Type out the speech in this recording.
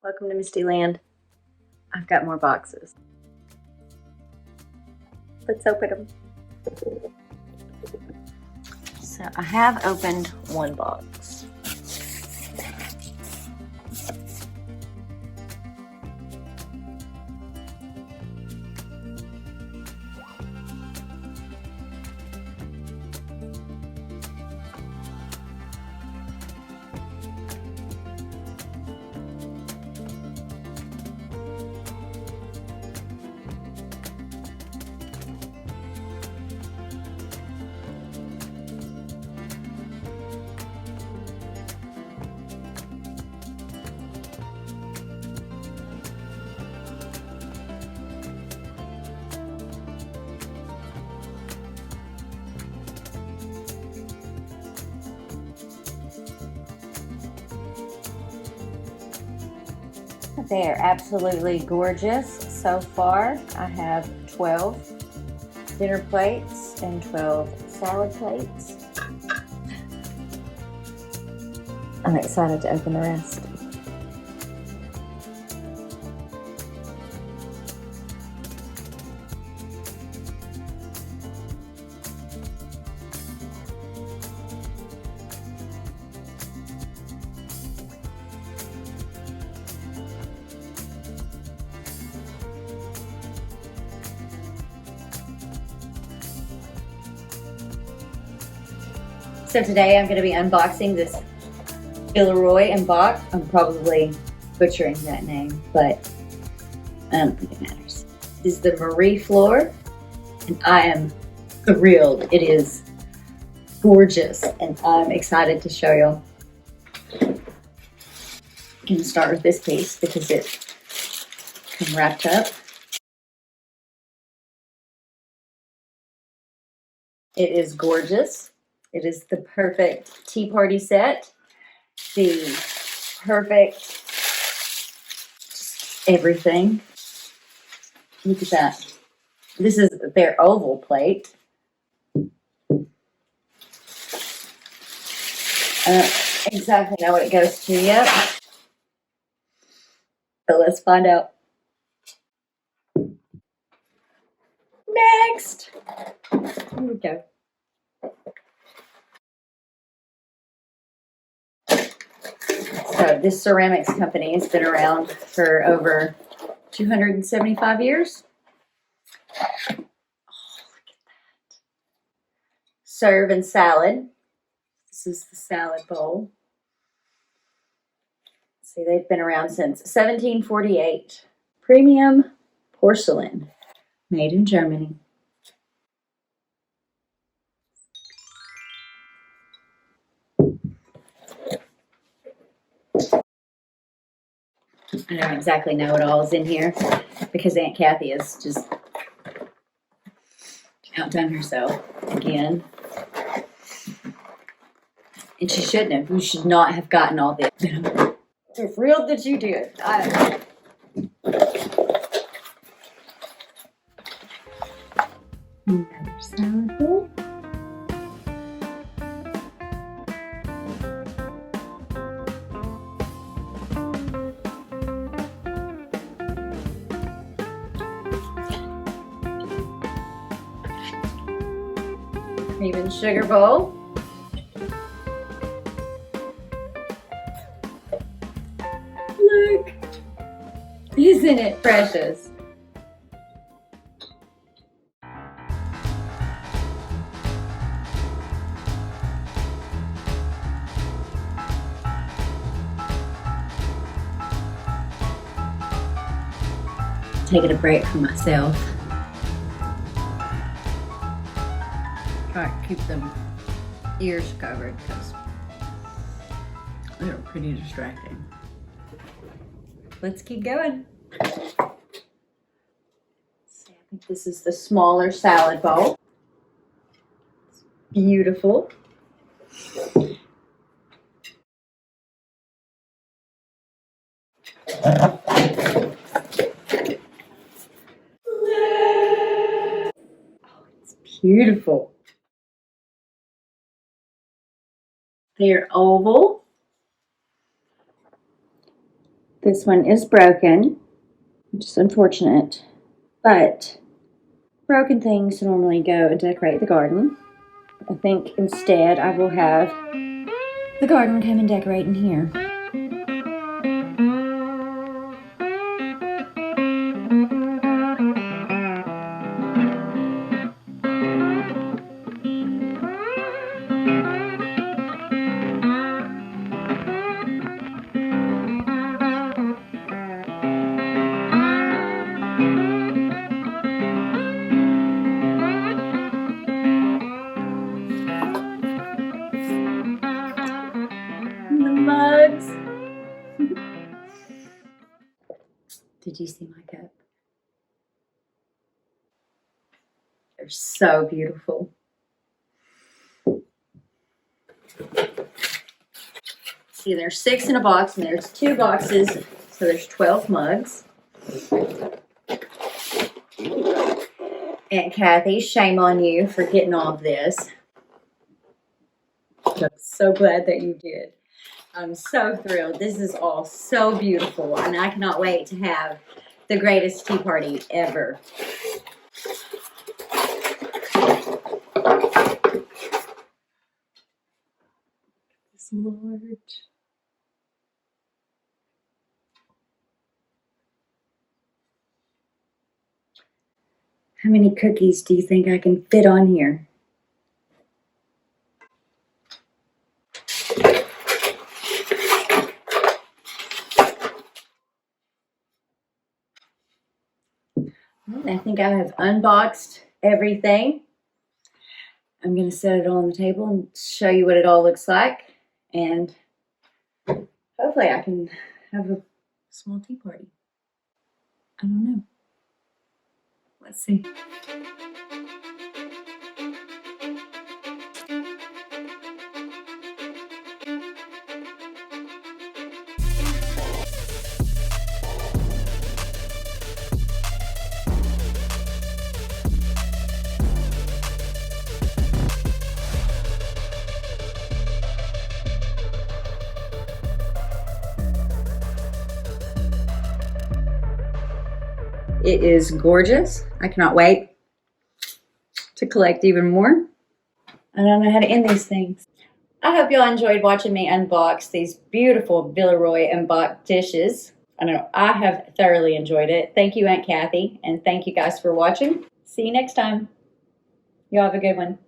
Welcome to Misty Land. I've got more boxes. Let's open them. So I have opened one box. They are absolutely gorgeous so far. I have 12 dinner plates and 12 salad plates. I'm excited to open the rest. So today I'm going to be unboxing this Villeroy and Boch. I'm probably butchering that name, but I don't think it matters. This is the Mariefleur, and I am thrilled. It is gorgeous, and I'm excited to show you. I'm going to start with this piece because it comes wrapped up. It is gorgeous. It is the perfect tea party set. The perfect everything. Look at that. This is their oval plate. I don't exactly know what it goes to yet, but let's find out. Next! Here we go. So this ceramics company has been around for over 275 years. Oh, look at that. Serve and salad. This is the salad bowl. See, they've been around since 1748. Premium porcelain, made in Germany. I don't exactly know what all is in here because Aunt Kathy has just outdone herself again. And she shouldn't have. You should not have gotten all this. I'm thrilled that you did. Another salad bowl. Cream and sugar bowl. Look, isn't it precious? Taking a break for myself. Try to keep them ears covered because they're pretty distracting. Let's keep going. See, I think this is the smaller salad bowl. It's beautiful. Oh, it's beautiful. They're oval. This one is broken, which is unfortunate, but broken things normally go and decorate the garden. I think instead I will have the garden come and decorate in here. The mugs. Did you see my cup? They're so beautiful. See, there's 6 in a box, and there's 2 boxes, so there's 12 mugs. Aunt Kathy, shame on you for getting all of this. I'm so glad that you did. I'm so thrilled. This is all so beautiful, and I cannot wait to have the greatest tea party ever. This large. How many cookies do you think I can fit on here? I think I have unboxed everything. I'm going to set it all on the table and show you what it all looks like. And hopefully I can have a small tea party. I don't know. Let's see. It is gorgeous. I cannot wait to collect even more. I don't know how to end these things. I hope y'all enjoyed watching me unbox these beautiful Villeroy and Boch dishes. I don't know, I have thoroughly enjoyed it. Thank you, Aunt Kathy, and thank you guys for watching. See you next time. Y'all have a good one.